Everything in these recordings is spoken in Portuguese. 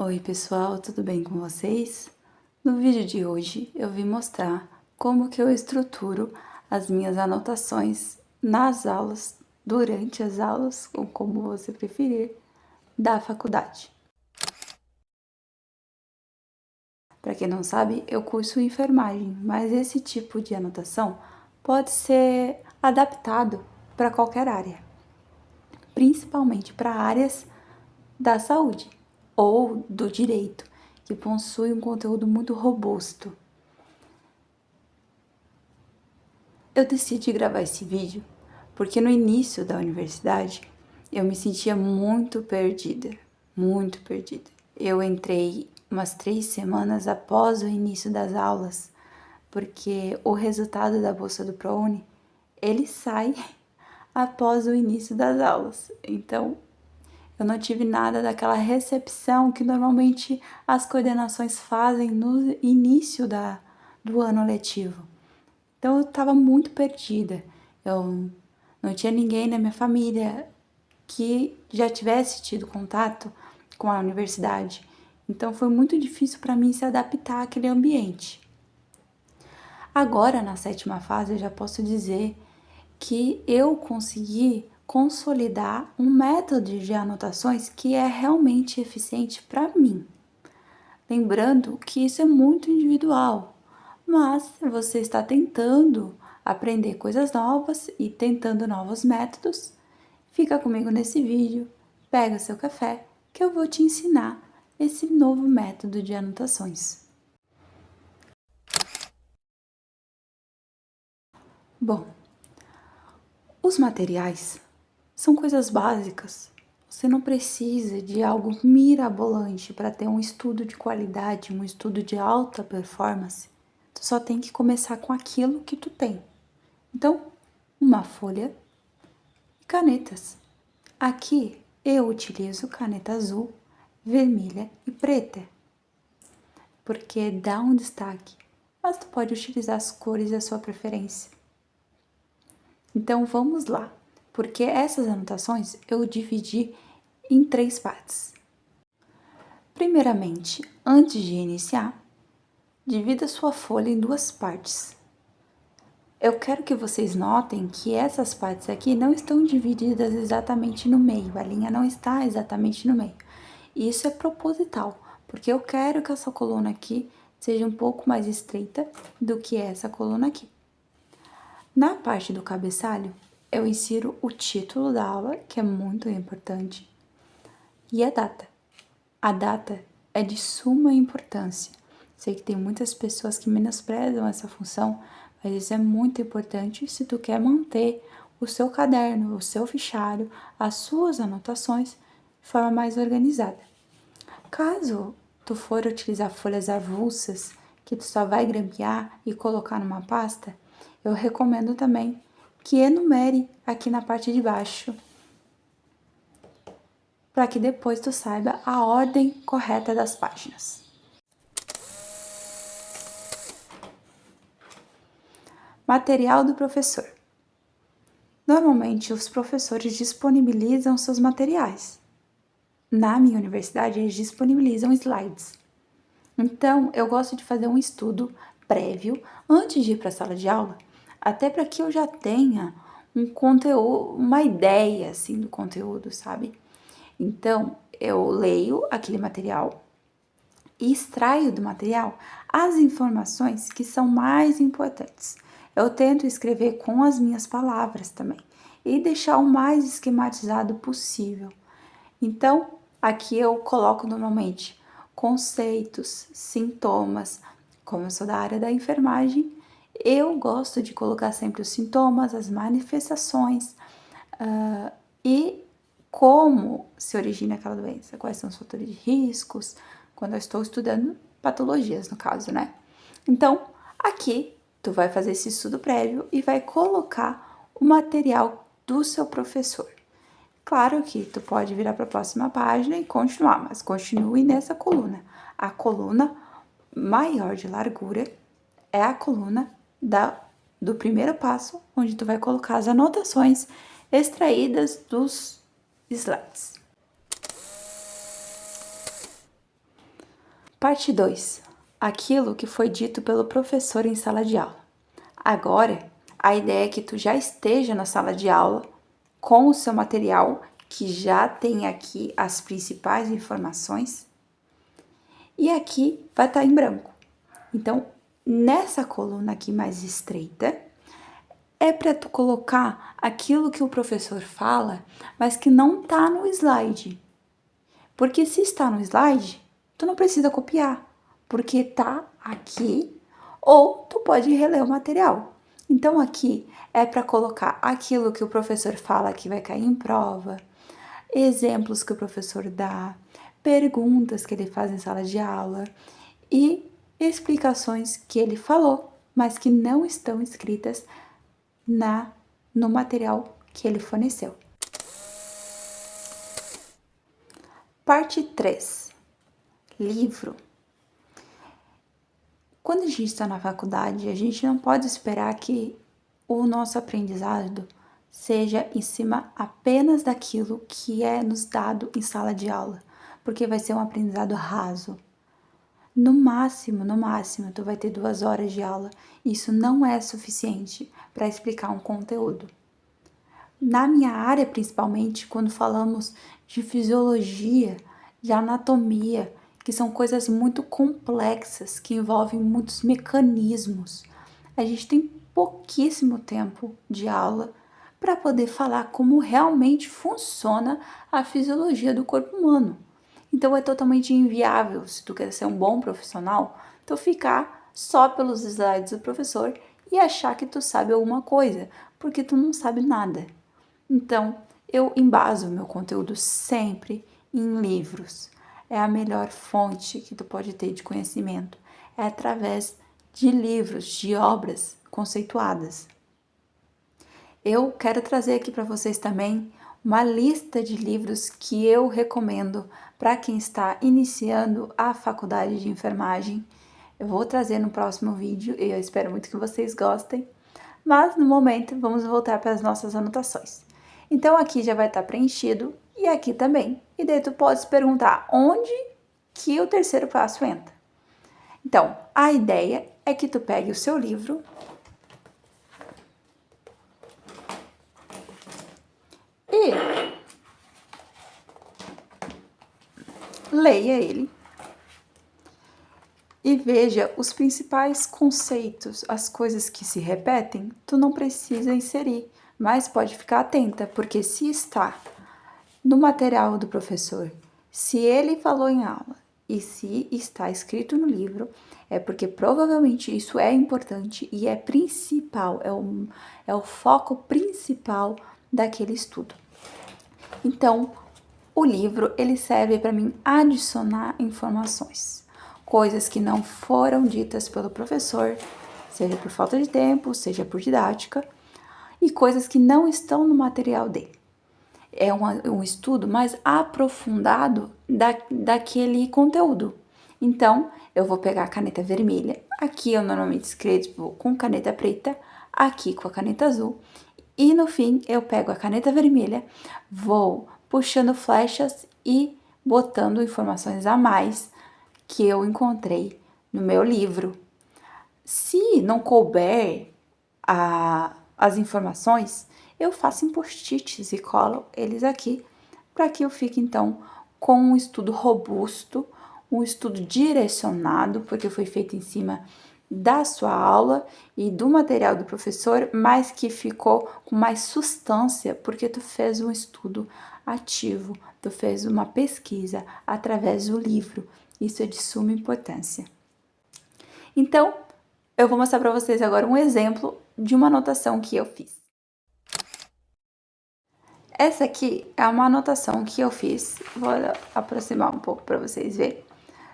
Oi pessoal, tudo bem com vocês? No vídeo de hoje eu vim mostrar como que eu estruturo as minhas anotações nas aulas, durante as aulas, ou como você preferir, da faculdade. Para quem não sabe, eu curso enfermagem, mas esse tipo de anotação pode ser adaptado para qualquer área, principalmente para áreas da saúde ou do direito, que possui um conteúdo muito robusto. Eu decidi gravar esse vídeo porque no início da universidade eu me sentia muito perdida, muito perdida. Eu entrei umas 3 semanas após o início das aulas, porque o resultado da bolsa do ProUni, ele sai após o início das aulas. Então, eu não tive nada daquela recepção que normalmente as coordenações fazem no início do ano letivo. Então eu estava muito perdida. Eu não tinha ninguém na minha família que já tivesse tido contato com a universidade. Então foi muito difícil para mim se adaptar àquele ambiente. Agora, na 7ª fase, eu já posso dizer que eu consegui consolidar um método de anotações que é realmente eficiente para mim. Lembrando que isso é muito individual, mas se você está tentando aprender coisas novas e tentando novos métodos, fica comigo nesse vídeo, pega seu café, que eu vou te ensinar esse novo método de anotações. Bom, os materiais são coisas básicas. Você não precisa de algo mirabolante para ter um estudo de qualidade, um estudo de alta performance. Tu só tem que começar com aquilo que tu tem. Então, uma folha e canetas. Aqui eu utilizo caneta azul, vermelha e preta, porque dá um destaque, mas tu pode utilizar as cores da sua preferência. Então vamos lá, porque essas anotações eu dividi em 3 partes. Primeiramente, antes de iniciar, divida sua folha em 2 partes. Eu quero que vocês notem que essas partes aqui não estão divididas exatamente no meio, a linha não está exatamente no meio. E isso é proposital, porque eu quero que essa coluna aqui seja um pouco mais estreita do que essa coluna aqui. Na parte do cabeçalho, eu insiro o título da aula, que é muito importante, e a data. A data é de suma importância. Sei que tem muitas pessoas que menosprezam essa função, mas isso é muito importante se tu quer manter o seu caderno, o seu fichário, as suas anotações de forma mais organizada. Caso tu for utilizar folhas avulsas, que tu só vai grampear e colocar numa pasta, eu recomendo também que enumere aqui na parte de baixo, para que depois tu saiba a ordem correta das páginas. Material do professor. Normalmente, os professores disponibilizam seus materiais. Na minha universidade, eles disponibilizam slides. Então, eu gosto de fazer um estudo prévio antes de ir para a sala de aula, até para que eu já tenha um conteúdo, uma ideia assim do conteúdo, sabe? Então, eu leio aquele material e extraio do material as informações que são mais importantes. Eu tento escrever com as minhas palavras também e deixar o mais esquematizado possível. Então, aqui eu coloco normalmente conceitos, sintomas. Como eu sou da área da enfermagem, eu gosto de colocar sempre os sintomas, as manifestações e como se origina aquela doença, quais são os fatores de riscos, quando eu estou estudando patologias, no caso, né? Então, aqui tu vai fazer esse estudo prévio e vai colocar o material do seu professor. Claro que tu pode virar para a próxima página e continuar, mas continue nessa coluna. A coluna maior de largura é a coluna do primeiro passo, onde tu vai colocar as anotações extraídas dos slides. Parte 2. Aquilo que foi dito pelo professor em sala de aula. Agora, a ideia é que tu já esteja na sala de aula com o seu material, que já tem aqui as principais informações, e aqui vai estar em branco. Então, nessa coluna aqui mais estreita, é para tu colocar aquilo que o professor fala, mas que não tá no slide. Porque se está no slide, tu não precisa copiar, porque tá aqui, ou tu pode reler o material. Então aqui é para colocar aquilo que o professor fala que vai cair em prova, exemplos que o professor dá, perguntas que ele faz em sala de aula e explicações que ele falou, mas que não estão escritas no material que ele forneceu. Parte 3. Livro. Quando a gente está na faculdade, a gente não pode esperar que o nosso aprendizado seja em cima apenas daquilo que é nos dado em sala de aula, porque vai ser um aprendizado raso. No máximo, tu vai ter 2 horas de aula. Isso não é suficiente para explicar um conteúdo. Na minha área, principalmente, quando falamos de fisiologia, de anatomia, que são coisas muito complexas, que envolvem muitos mecanismos, a gente tem pouquíssimo tempo de aula para poder falar como realmente funciona a fisiologia do corpo humano. Então é totalmente inviável, se tu quer ser um bom profissional, tu ficar só pelos slides do professor e achar que tu sabe alguma coisa, porque tu não sabe nada. Então, eu embaso meu conteúdo sempre em livros. É a melhor fonte que tu pode ter de conhecimento. É através de livros, de obras conceituadas. Eu quero trazer aqui para vocês também uma lista de livros que eu recomendo para quem está iniciando a faculdade de enfermagem. Eu vou trazer no próximo vídeo e eu espero muito que vocês gostem. Mas no momento vamos voltar para as nossas anotações. Então aqui já vai estar preenchido e aqui também. E daí tu pode se perguntar onde que o terceiro passo entra. Então, a ideia é que tu pegue o seu livro e leia ele e veja os principais conceitos, as coisas que se repetem, tu não precisa inserir, mas pode ficar atenta, porque se está no material do professor, se ele falou em aula e se está escrito no livro, é porque provavelmente isso é importante e é principal, é o foco principal daquele estudo. Então, o livro ele serve para mim adicionar informações, coisas que não foram ditas pelo professor, seja por falta de tempo, seja por didática, e coisas que não estão no material dele. É um estudo mais aprofundado daquele conteúdo. Então, eu vou pegar a caneta vermelha, aqui eu normalmente escrevo com caneta preta, aqui com a caneta azul, e no fim eu pego a caneta vermelha, vou puxando flechas e botando informações a mais que eu encontrei no meu livro. Se não couber as informações, eu faço em post-its e colo eles aqui para que eu fique então com um estudo robusto, um estudo direcionado, porque foi feito em cima da sua aula e do material do professor, mas que ficou com mais substância, porque tu fez um estudo ativo, tu fez uma pesquisa através do livro. Isso é de suma importância. Então, eu vou mostrar para vocês agora um exemplo de uma anotação que eu fiz. Essa aqui é uma anotação que eu fiz, vou aproximar um pouco para vocês verem,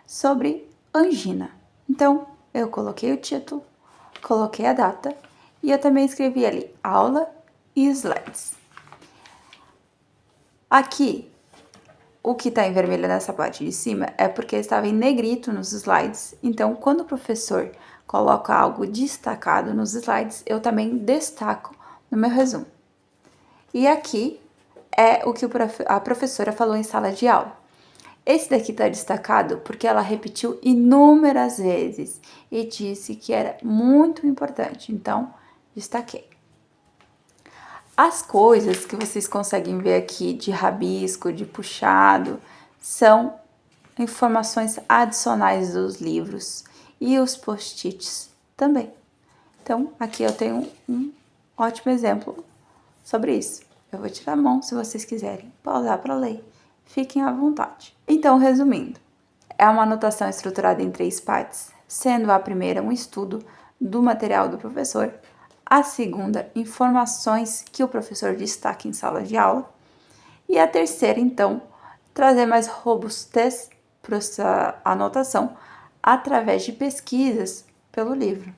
sobre angina. Então, eu coloquei o título, coloquei a data e eu também escrevi ali aula e slides. Aqui, o que está em vermelho nessa parte de cima é porque estava em negrito nos slides, então quando o professor coloca algo destacado nos slides, eu também destaco no meu resumo. E aqui é o que a professora falou em sala de aula. Esse daqui está destacado porque ela repetiu inúmeras vezes e disse que era muito importante, então destaquei. As coisas que vocês conseguem ver aqui de rabisco, de puxado, são informações adicionais dos livros e os post-its também. Então, aqui eu tenho um ótimo exemplo sobre isso. Eu vou tirar a mão se vocês quiserem pausar para ler. Fiquem à vontade. Então, resumindo, é uma anotação estruturada em 3 partes, sendo a primeira um estudo do material do professor, a segunda, informações que o professor destaca em sala de aula, e a terceira, então, trazer mais robustez para essa anotação através de pesquisas pelo livro.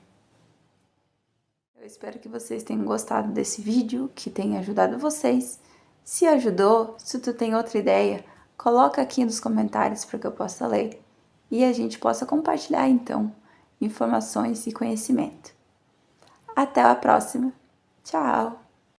Eu espero que vocês tenham gostado desse vídeo, que tenha ajudado vocês. Se ajudou, se tu tem outra ideia, coloca aqui nos comentários para que eu possa ler e a gente possa compartilhar, então, informações e conhecimento. Até a próxima. Tchau!